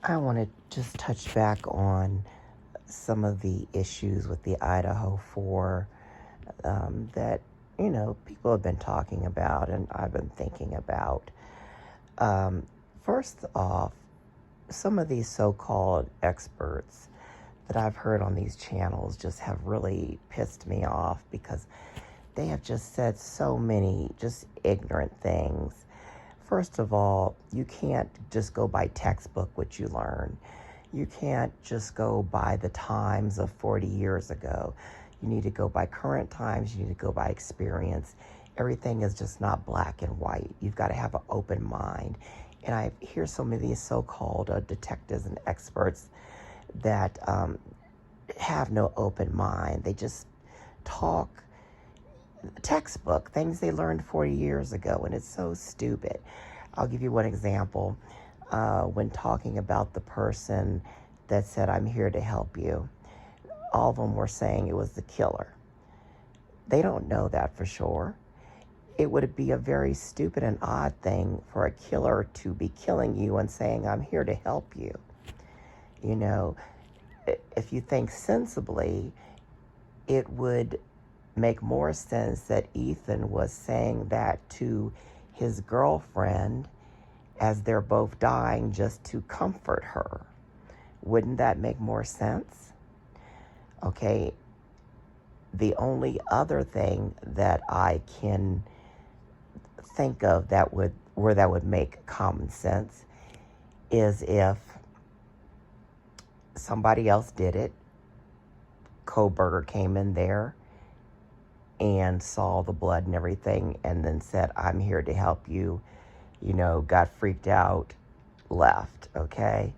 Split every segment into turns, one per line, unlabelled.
I want to just touch back on some of the issues with the Idaho 4 that, people have been talking about and I've been thinking about. Um, First off, some of these so-called experts that I've heard on these channels just have really pissed me off because they have just said so many just ignorant things. First of all, you can't just go by textbook what you learn. You can't just go by the times of 40 years ago. You need to go by current times. You need to go by experience. Everything is just not black and white. You've got to have an open mind. And I hear so many of these so-called detectives and experts that have no open mind. They just talk textbook things they learned 40 years ago, and it's so stupid. I'll give you one example. When talking about the person that said, "I'm here to help you," all of them were saying it was the killer. They don't know that for sure. It would be a very stupid and odd thing for a killer to be killing you and saying, "I'm here to help you." You know, if you think sensibly, it would make more sense that Ethan was saying that to his girlfriend as they're both dying just to comfort her. Wouldn't that make more sense? Okay, the only other thing that I can think of that would make common sense is if somebody else did it, Koberger came in there and saw the blood and everything and then said, "I'm here to help you," got freaked out, left, okay?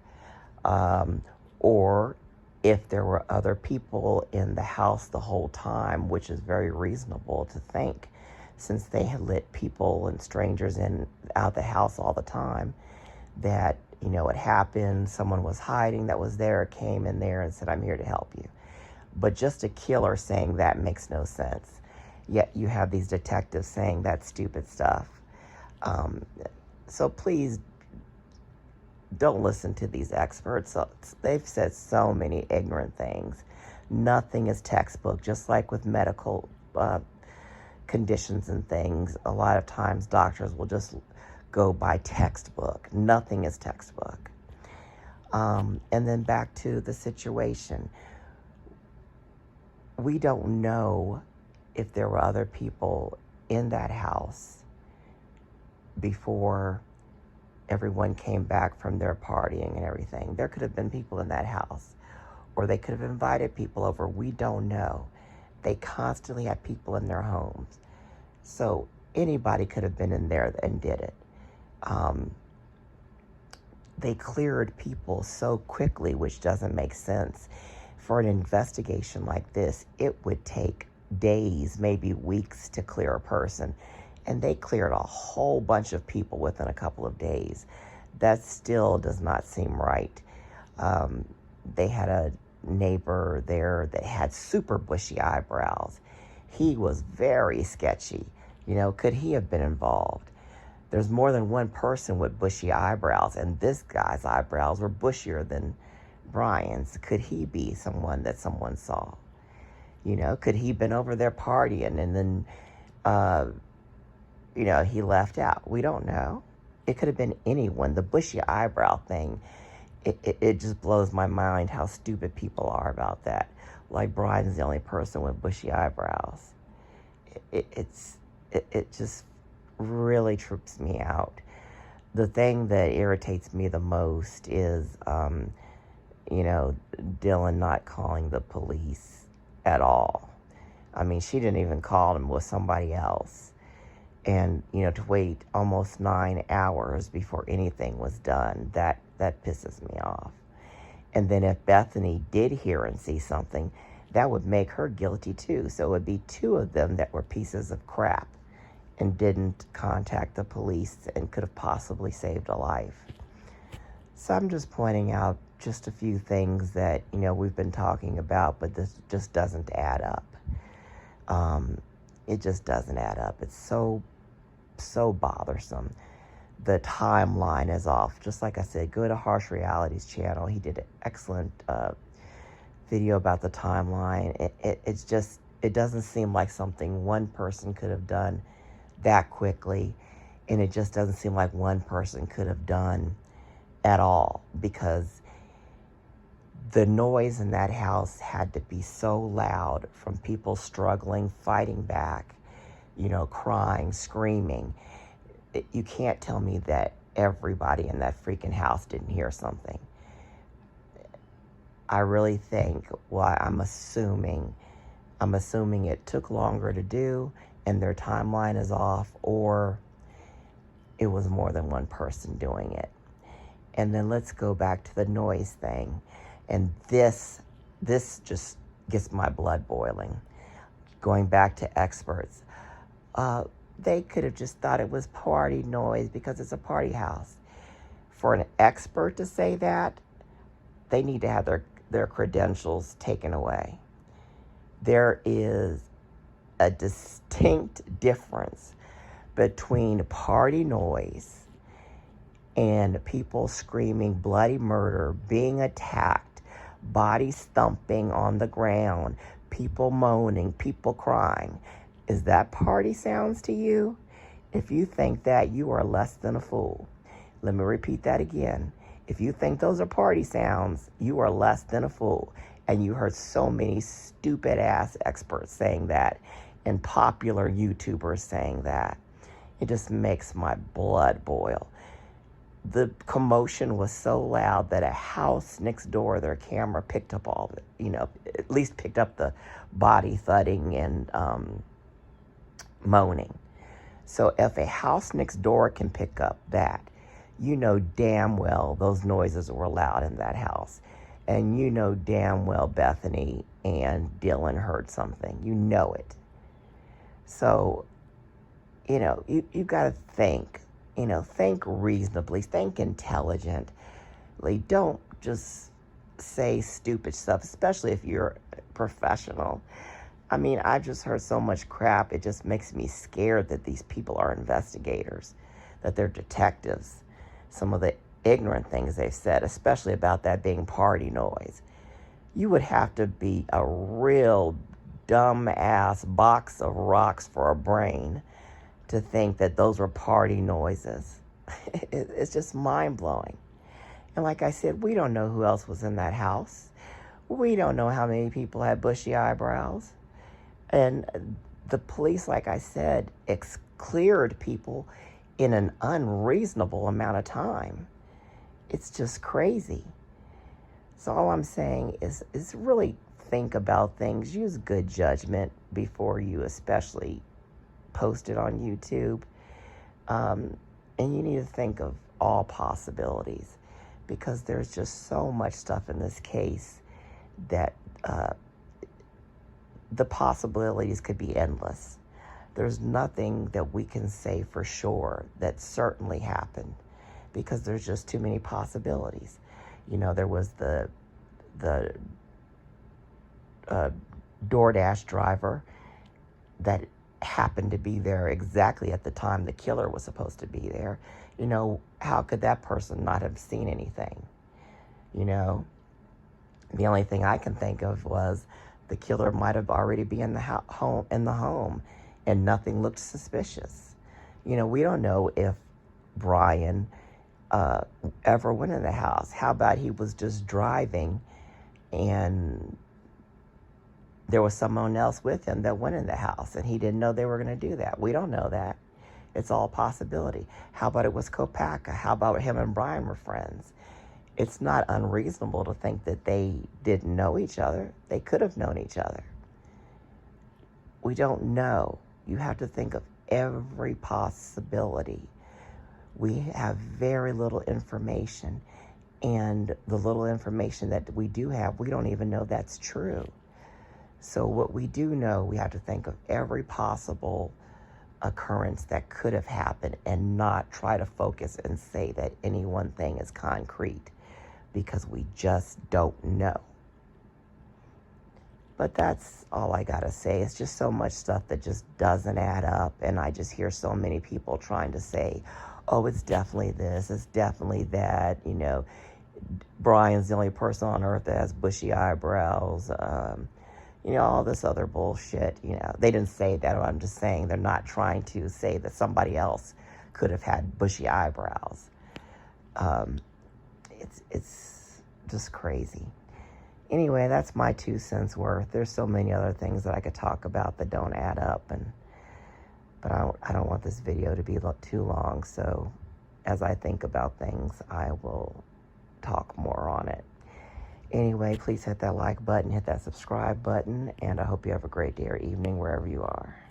Or if there were other people in the house the whole time, which is very reasonable to think, since they had let people and strangers in out the house all the time, that, it happened, someone was hiding that was there, came in there and said, "I'm here to help you." But just a killer saying that makes no sense. Yet you have these detectives saying that stupid stuff. So please don't listen to these experts. They've said so many ignorant things. Nothing is textbook, just like with medical conditions and things. A lot of times doctors will just go by textbook. Nothing is textbook. And then back to the situation. We don't know if there were other people in that house before everyone came back from their partying and everything. There could have been people in that house, or they could have invited people over. We don't know. They constantly had people in their homes. So anybody could have been in there and did it. They cleared people so quickly, which doesn't make sense. For an investigation like this, it would take days, maybe weeks to clear a person. And they cleared a whole bunch of people within a couple of days. That still does not seem right. They had a neighbor there that had super bushy eyebrows. He was very sketchy. Could he have been involved? There's more than one person with bushy eyebrows, and this guy's eyebrows were bushier than Brian's. Could he be someone that someone saw? Could he been over there partying and then, he left out? We don't know. It could have been anyone. The bushy eyebrow thing, it just blows my mind how stupid people are about that. Like Brian's the only person with bushy eyebrows. It just really trips me out. The thing that irritates me the most is, Dylan not calling the police at all. I mean, she didn't even call him with somebody else. And, to wait almost 9 hours before anything was done, that pisses me off. And then if Bethany did hear and see something, that would make her guilty too. So it would be two of them that were pieces of crap and didn't contact the police and could have possibly saved a life. So I'm just pointing out just a few things that, we've been talking about, but this just doesn't add up. It just doesn't add up. It's so bothersome. the timeline is off. Just like I said, go to Harsh Reality's channel. He did an excellent video about the timeline. It doesn't seem like something one person could have done that quickly, and it just doesn't seem like one person could have done at all, because the noise in that house had to be so loud, from people struggling, fighting back, crying, screaming. You can't tell me that everybody in that freaking house didn't hear something. I really think, well, I'm assuming it took longer to do and their timeline is off, or it was more than one person doing it. And then let's go back to the noise thing. And this just gets my blood boiling. Going back to experts, they could have just thought it was party noise because it's a party house. For an expert to say that, they need to have their credentials taken away. There is a distinct difference between party noise and people screaming bloody murder, being attacked, bodies thumping on the ground, people moaning, people crying. Is that party sounds to you? If you think that, you are less than a fool. Let me repeat that again. If you think those are party sounds, you are less than a fool. And you heard so many stupid ass experts saying that, and popular YouTubers saying that. It just makes my blood boil. The commotion was so loud that a house next door, their camera picked up all of it, at least picked up the body thudding and moaning. So if a house next door can pick up that, damn well those noises were loud in that house. And damn well Bethany and Dylan heard something. You know it. So, you got to think. Think reasonably, think intelligently. Don't just say stupid stuff, especially if you're a professional. I mean, I've just heard so much crap, it just makes me scared that these people are investigators, that they're detectives. Some of the ignorant things they've said, especially about that being party noise. You would have to be a real dumb-ass box of rocks for a brain to think that those were party noises. It's just mind-blowing. And like I said, we don't know who else was in that house. We don't know how many people had bushy eyebrows. And the police, like I said, cleared people in an unreasonable amount of time. It's just crazy. So all I'm saying is really think about things. Use good judgment before you especially post it on YouTube. And you need to think of all possibilities, because there's just so much stuff in this case that the possibilities could be endless. There's nothing that we can say for sure that certainly happened, because there's just too many possibilities. There was the DoorDash driver that happened to be there exactly at the time the killer was supposed to be there. How could that person not have seen anything? The only thing I can think of was the killer might have already been in the home, and nothing looked suspicious. We don't know if Brian ever went in the house. How about he was just driving and there was someone else with him that went in the house and he didn't know they were going to do that? We don't know that. It's all possibility. How about it was Kopaka? How about him and Brian were friends? It's not unreasonable to think that they didn't know each other. They could have known each other. We don't know. You have to think of every possibility. We have very little information, and the little information that we do have, we don't even know that's true. So what we do know, we have to think of every possible occurrence that could have happened and not try to focus and say that any one thing is concrete, because we just don't know. But that's all I gotta say. It's just so much stuff that just doesn't add up, and I just hear so many people trying to say, oh, it's definitely this, it's definitely that, Brian's the only person on earth that has bushy eyebrows, all this other bullshit. They didn't say that. I'm just saying they're not trying to say that somebody else could have had bushy eyebrows. Um, it's just crazy. Anyway, that's my 2 cents worth. There's so many other things that I could talk about that don't add up, but I don't want this video to be too long. So as I think about things, I will talk more on it. Anyway, please hit that like button, hit that subscribe button, and I hope you have a great day or evening wherever you are.